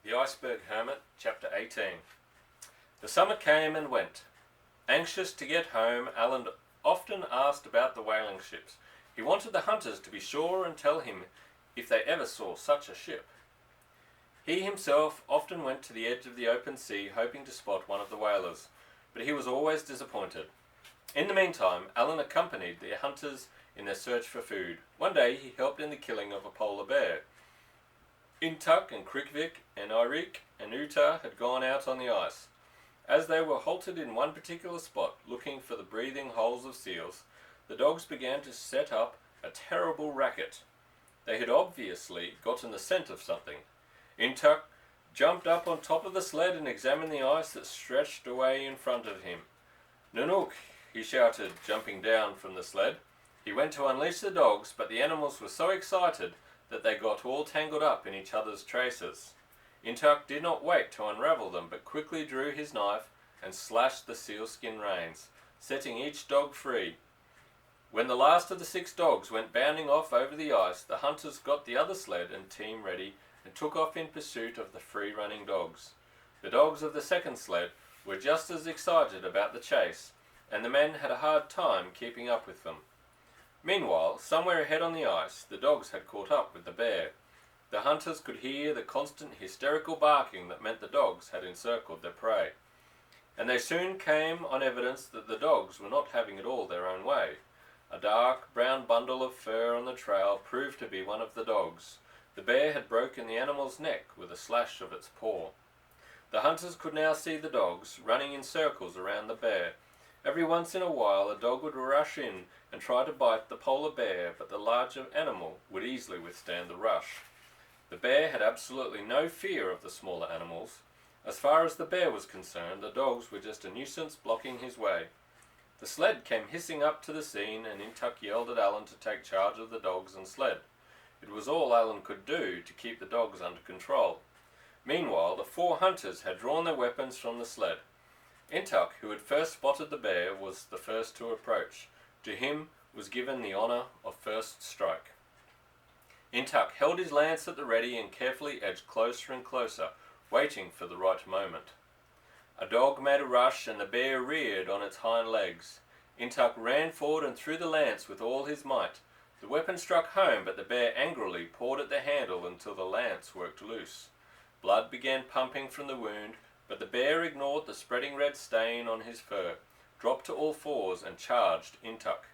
The Iceberg Hermit, Chapter 18. The summer came and went. Anxious to get home, Alan often asked about the whaling ships. He wanted the hunters to be sure and tell him if they ever saw such a ship. He himself often went to the edge of the open sea hoping to spot one of the whalers, but he was always disappointed. In the meantime, Alan accompanied the hunters in their search for food. One day he helped in the killing of a polar bear. Intuk and Krikvik and Eirik and Uta had gone out on the ice. As they were halted in one particular spot, looking for the breathing holes of seals, the dogs began to set up a terrible racket. They had obviously gotten the scent of something. Intuk jumped up on top of the sled and examined the ice that stretched away in front of him. "Nanook," he shouted, jumping down from the sled. He went to unleash the dogs, but the animals were so excited that they got all tangled up in each other's traces. Intuk did not wait to unravel them, but quickly drew his knife and slashed the sealskin reins, setting each dog free. When the last of the 6 dogs went bounding off over the ice, the hunters got the other sled and team ready and took off in pursuit of the free-running dogs. The dogs of the second sled were just as excited about the chase, and the men had a hard time keeping up with them. Meanwhile, somewhere ahead on the ice, the dogs had caught up with the bear. The hunters could hear the constant hysterical barking that meant the dogs had encircled their prey. And they soon came on evidence that the dogs were not having it all their own way. A dark brown bundle of fur on the trail proved to be one of the dogs. The bear had broken the animal's neck with a slash of its paw. The hunters could now see the dogs running in circles around the bear. Every once in a while a dog would rush in and try to bite the polar bear, but the larger animal would easily withstand the rush. The bear had absolutely no fear of the smaller animals. As far as the bear was concerned, the dogs were just a nuisance blocking his way. The sled came hissing up to the scene, and Intuk yelled at Alan to take charge of the dogs and sled. It was all Alan could do to keep the dogs under control. Meanwhile, the 4 hunters had drawn their weapons from the sled. Intuk, who had first spotted the bear, was the first to approach. To him was given the honor of first strike. Intuk held his lance at the ready and carefully edged closer and closer, waiting for the right moment. A dog made a rush and the bear reared on its hind legs. Intuk ran forward and threw the lance with all his might. The weapon struck home, but the bear angrily pawed at the handle until the lance worked loose. Blood began pumping from the wound, but the bear ignored the spreading red stain on his fur, dropped to all fours and charged Intuk.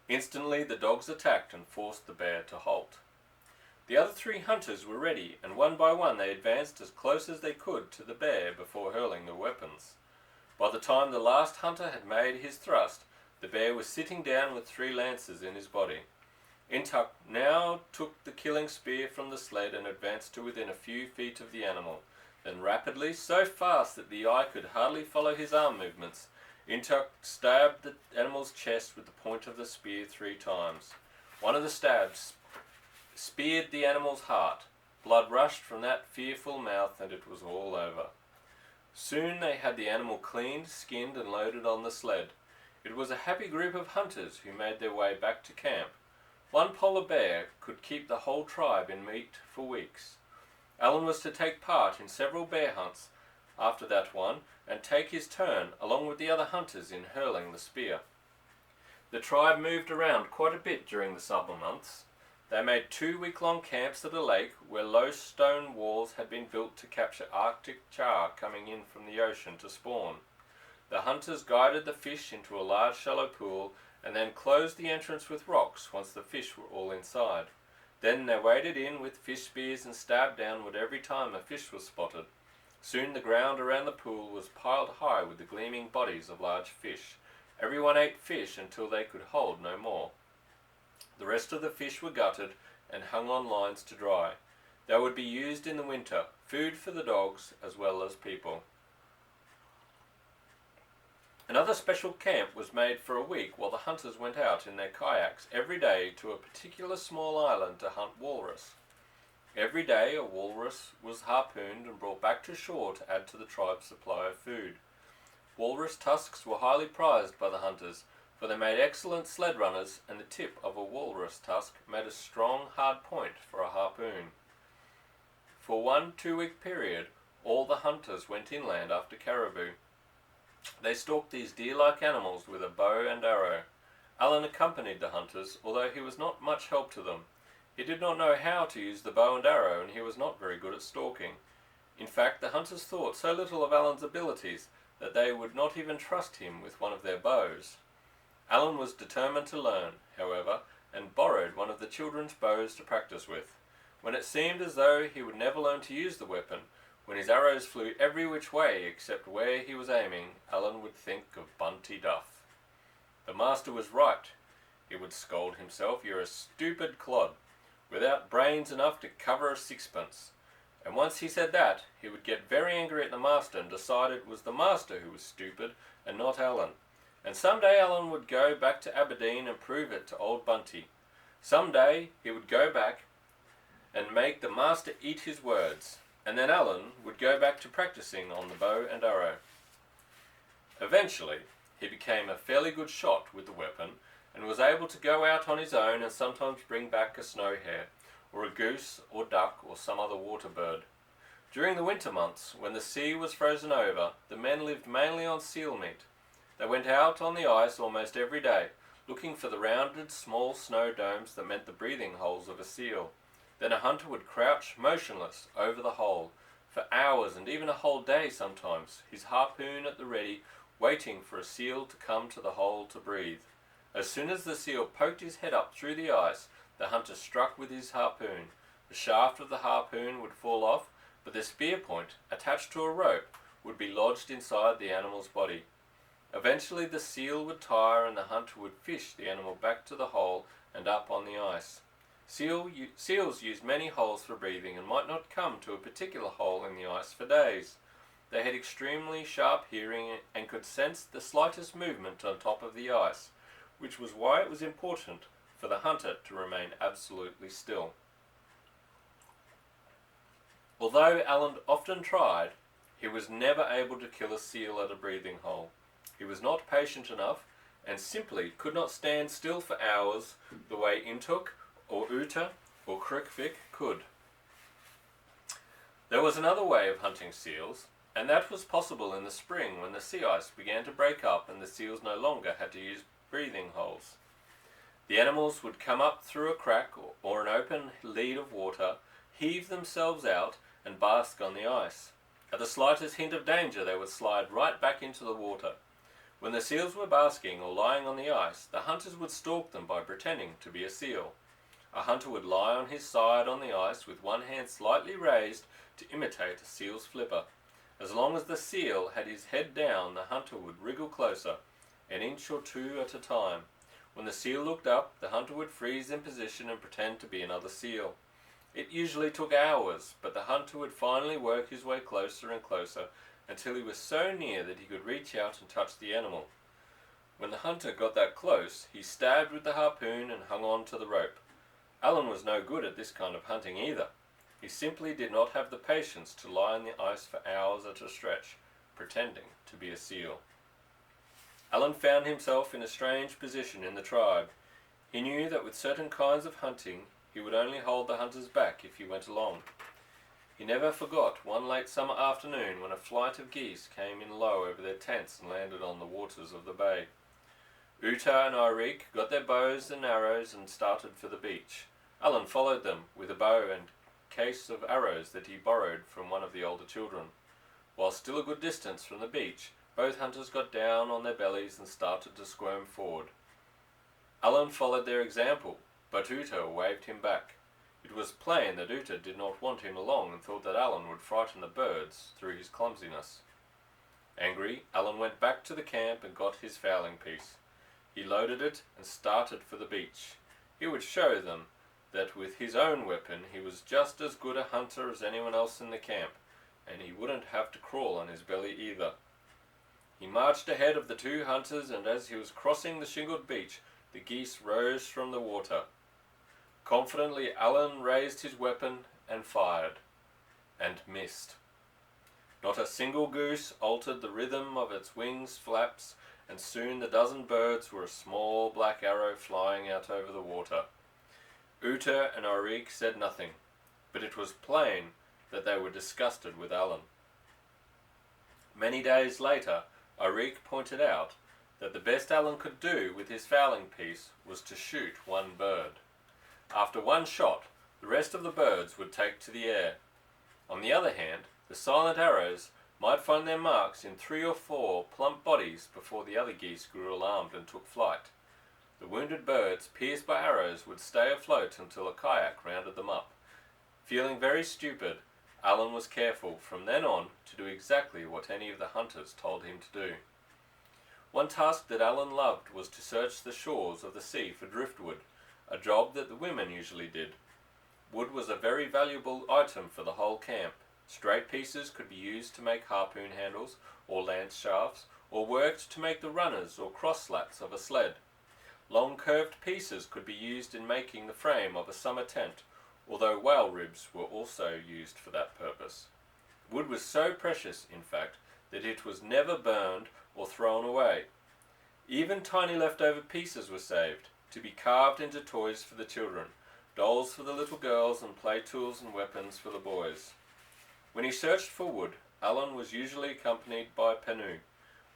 Instantly the dogs attacked and forced the bear to halt. The other 3 hunters were ready, and one by one they advanced as close as they could to the bear before hurling their weapons. By the time the last hunter had made his thrust, the bear was sitting down with 3 lances in his body. Intuk now took the killing spear from the sled and advanced to within a few feet of the animal. Then rapidly, so fast that the eye could hardly follow his arm movements, Intuk stabbed the animal's chest with the point of the spear 3 times. One of the stabs speared the animal's heart. Blood rushed from that fearful mouth and it was all over. Soon they had the animal cleaned, skinned and loaded on the sled. It was a happy group of hunters who made their way back to camp. One polar bear could keep the whole tribe in meat for weeks. Alan was to take part in several bear hunts after that one and take his turn along with the other hunters in hurling the spear. The tribe moved around quite a bit during the summer months. They made 2 week-long camps at a lake where low stone walls had been built to capture Arctic char coming in from the ocean to spawn. The hunters guided the fish into a large shallow pool and then closed the entrance with rocks once the fish were all inside. Then they waded in with fish spears and stabbed downward every time a fish was spotted. Soon the ground around the pool was piled high with the gleaming bodies of large fish. Everyone ate fish until they could hold no more. The rest of the fish were gutted and hung on lines to dry. They would be used in the winter, food for the dogs as well as people. Another special camp was made for a week while the hunters went out in their kayaks every day to a particular small island to hunt walrus. Every day a walrus was harpooned and brought back to shore to add to the tribe's supply of food. Walrus tusks were highly prized by the hunters, for they made excellent sled runners, and the tip of a walrus tusk made a strong, hard point for a harpoon. for 1 2-week period, all the hunters went inland after caribou. They stalked these deer-like animals with a bow and arrow. Alan accompanied the hunters, although he was not much help to them. He did not know how to use the bow and arrow, and he was not very good at stalking. In fact, the hunters thought so little of Alan's abilities that they would not even trust him with one of their bows. Alan was determined to learn, however, and borrowed one of the children's bows to practice with. When it seemed as though he would never learn to use the weapon, when his arrows flew every which way except where he was aiming, Alan would think of Bunty Duff. The master was right. He would scold himself, "You're a stupid clod, without brains enough to cover a sixpence." And once he said that, he would get very angry at the master and decide it was the master who was stupid and not Alan. And some day Alan would go back to Aberdeen and prove it to old Bunty. Some day he would go back and make the master eat his words, and then Alan would go back to practicing on the bow and arrow. Eventually, he became a fairly good shot with the weapon and was able to go out on his own and sometimes bring back a snow hare, or a goose or duck or some other water bird. During the winter months, when the sea was frozen over, the men lived mainly on seal meat. They went out on the ice almost every day, looking for the rounded small snow domes that meant the breathing holes of a seal. Then a hunter would crouch motionless over the hole, for hours and even a whole day sometimes, his harpoon at the ready, waiting for a seal to come to the hole to breathe. As soon as the seal poked his head up through the ice, the hunter struck with his harpoon. The shaft of the harpoon would fall off, but the spear point, attached to a rope, would be lodged inside the animal's body. Eventually the seal would tire and the hunter would fish the animal back to the hole and up on the ice. Seals used many holes for breathing and might not come to a particular hole in the ice for days. They had extremely sharp hearing and could sense the slightest movement on top of the ice, which was why it was important for the hunter to remain absolutely still. Although Alan often tried, he was never able to kill a seal at a breathing hole. He was not patient enough and simply could not stand still for hours the way Intuk or Uta or Krikvik could. There was another way of hunting seals, and that was possible in the spring when the sea ice began to break up and the seals no longer had to use breathing holes. The animals would come up through a crack or an open lead of water, heave themselves out and bask on the ice. At the slightest hint of danger they would slide right back into the water. When the seals were basking or lying on the ice, the hunters would stalk them by pretending to be a seal. A hunter would lie on his side on the ice with one hand slightly raised to imitate a seal's flipper. As long as the seal had his head down, the hunter would wriggle closer, an inch or two at a time. When the seal looked up, the hunter would freeze in position and pretend to be another seal. It usually took hours, but the hunter would finally work his way closer and closer until he was so near that he could reach out and touch the animal. When the hunter got that close, he stabbed with the harpoon and hung on to the rope. Alan was no good at this kind of hunting either. He simply did not have the patience to lie on the ice for hours at a stretch, pretending to be a seal. Alan found himself in a strange position in the tribe. He knew that with certain kinds of hunting, he would only hold the hunters back if he went along. He never forgot one late summer afternoon when a flight of geese came in low over their tents and landed on the waters of the bay. Uta and Irik got their bows and arrows and started for the beach. Alan followed them with a bow and case of arrows that he borrowed from one of the older children. While still a good distance from the beach, both hunters got down on their bellies and started to squirm forward. Alan followed their example, but Uta waved him back. It was plain that Uta did not want him along and thought that Alan would frighten the birds through his clumsiness. Angry, Alan went back to the camp and got his fowling piece. He loaded it and started for the beach. He would show them that with his own weapon he was just as good a hunter as anyone else in the camp, and he wouldn't have to crawl on his belly either. He marched ahead of the two hunters, and as he was crossing the shingled beach, the geese rose from the water. Confidently, Alan raised his weapon and fired, and missed. Not a single goose altered the rhythm of its wings' flaps, and soon the dozen birds were a small black arrow flying out over the water. Uta and Irik said nothing, but it was plain that they were disgusted with Alan. Many days later, Irik pointed out that the best Alan could do with his fowling piece was to shoot one bird. After one shot, the rest of the birds would take to the air. On the other hand, the silent arrows might find their marks in 3 or 4 plump bodies before the other geese grew alarmed and took flight. The wounded birds, pierced by arrows, would stay afloat until a kayak rounded them up. Feeling very stupid, Alan was careful from then on to do exactly what any of the hunters told him to do. One task that Alan loved was to search the shores of the sea for driftwood, a job that the women usually did. Wood was a very valuable item for the whole camp. Straight pieces could be used to make harpoon handles or lance shafts, or worked to make the runners or cross slats of a sled. Long curved pieces could be used in making the frame of a summer tent, although whale ribs were also used for that purpose. Wood was so precious, in fact, that it was never burned or thrown away. Even tiny leftover pieces were saved, to be carved into toys for the children, dolls for the little girls, and play tools and weapons for the boys. When he searched for wood, Alan was usually accompanied by Penu,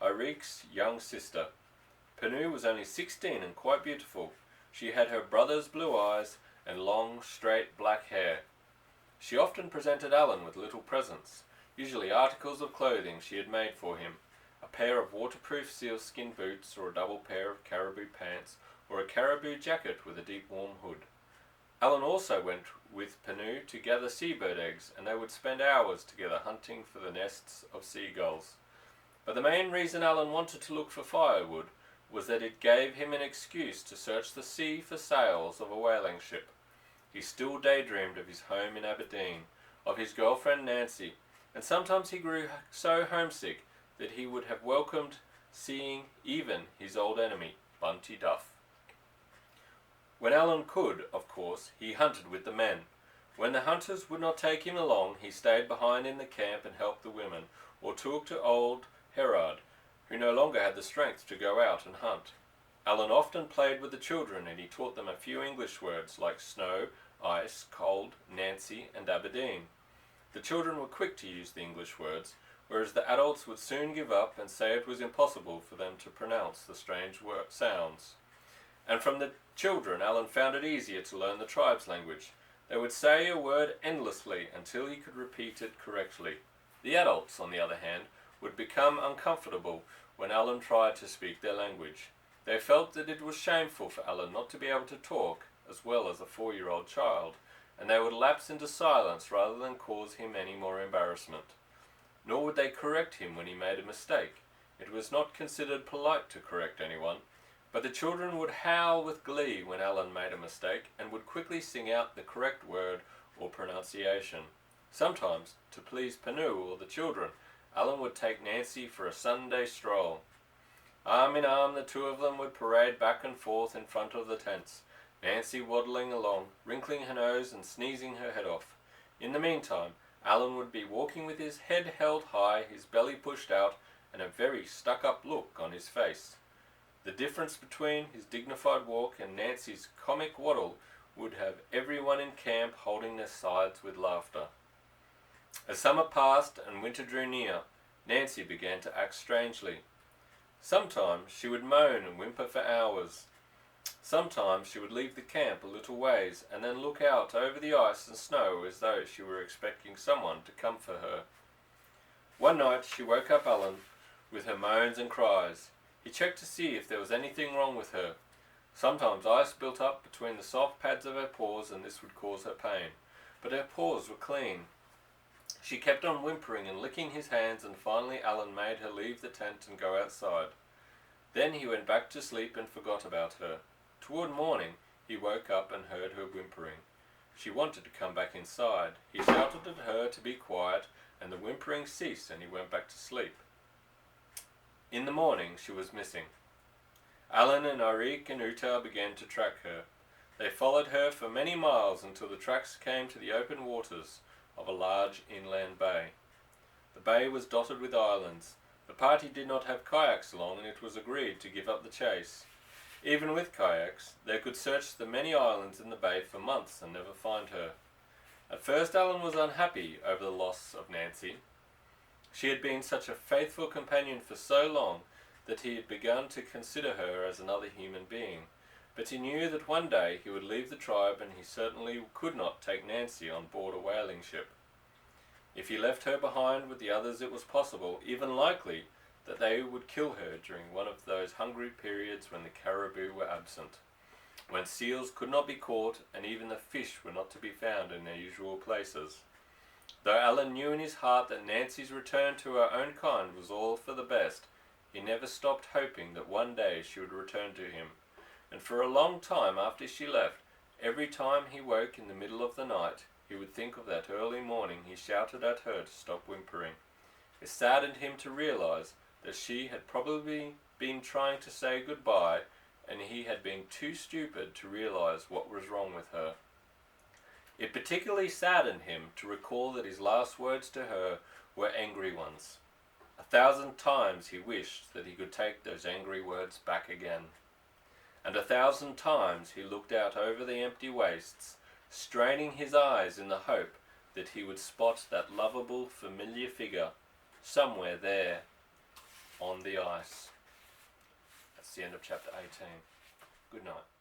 Irik's young sister. Penu was only 16 and quite beautiful. She had her brother's blue eyes and long, straight black hair. She often presented Alan with little presents, usually articles of clothing she had made for him, a pair of waterproof sealskin boots, or a double pair of caribou pants, or a caribou jacket with a deep warm hood. Alan also went with Penu to gather seabird eggs, and they would spend hours together hunting for the nests of seagulls. But the main reason Alan wanted to look for firewood was that it gave him an excuse to search the sea for sails of a whaling ship. He still daydreamed of his home in Aberdeen, of his girlfriend Nancy, and sometimes he grew so homesick that he would have welcomed seeing even his old enemy, Bunty Duff. When Alan could, of course, he hunted with the men. When the hunters would not take him along, he stayed behind in the camp and helped the women, or talked to old Herard, who no longer had the strength to go out and hunt. Alan often played with the children, and he taught them a few English words like snow, ice, cold, Nancy, and Aberdeen. The children were quick to use the English words, whereas the adults would soon give up and say it was impossible for them to pronounce the strange sounds. And from the children, Alan found it easier to learn the tribe's language. They would say a word endlessly until he could repeat it correctly. The adults, on the other hand, would become uncomfortable when Alan tried to speak their language. They felt that it was shameful for Alan not to be able to talk as well as a 4-year-old child, and they would lapse into silence rather than cause him any more embarrassment. Nor would they correct him when he made a mistake. It was not considered polite to correct anyone, but the children would howl with glee when Alan made a mistake and would quickly sing out the correct word or pronunciation. Sometimes, to please Penu or the children, Alan would take Nancy for a Sunday stroll. Arm in arm, the two of them would parade back and forth in front of the tents, Nancy waddling along, wrinkling her nose and sneezing her head off. In the meantime, Alan would be walking with his head held high, his belly pushed out, and a very stuck-up look on his face. The difference between his dignified walk and Nancy's comic waddle would have everyone in camp holding their sides with laughter. As summer passed and winter drew near, Nancy began to act strangely. Sometimes she would moan and whimper for hours. Sometimes she would leave the camp a little ways and then look out over the ice and snow as though she were expecting someone to come for her. One night she woke up Alan with her moans and cries. He checked to see if there was anything wrong with her. Sometimes ice built up between the soft pads of her paws, and this would cause her pain, but her paws were clean. She kept on whimpering and licking his hands, and finally Alan made her leave the tent and go outside. Then he went back to sleep and forgot about her. Toward morning he woke up and heard her whimpering. She wanted to come back inside. He shouted at her to be quiet, and the whimpering ceased, and he went back to sleep. In the morning she was missing. Alan and Irik and Uta began to track her. They followed her for many miles until the tracks came to the open waters of a large inland bay. The bay was dotted with islands. The party did not have kayaks along, and it was agreed to give up the chase. Even with kayaks, they could search the many islands in the bay for months and never find her. At first Alan was unhappy over the loss of Nancy. She had been such a faithful companion for so long that he had begun to consider her as another human being. But he knew that one day he would leave the tribe, and he certainly could not take Nancy on board a whaling ship. If he left her behind with the others, it was possible, even likely, that they would kill her during one of those hungry periods when the caribou were absent, when seals could not be caught and even the fish were not to be found in their usual places. Though Alan knew in his heart that Nancy's return to her own kind was all for the best, he never stopped hoping that one day she would return to him. And for a long time after she left, every time he woke in the middle of the night, he would think of that early morning he shouted at her to stop whimpering. It saddened him to realize that she had probably been trying to say goodbye, and he had been too stupid to realize what was wrong with her. It particularly saddened him to recall that his last words to her were angry ones. 1,000 times he wished that he could take those angry words back again. And 1,000 times he looked out over the empty wastes, straining his eyes in the hope that he would spot that lovable, familiar figure somewhere there on the ice. That's the end of chapter 18. Good night.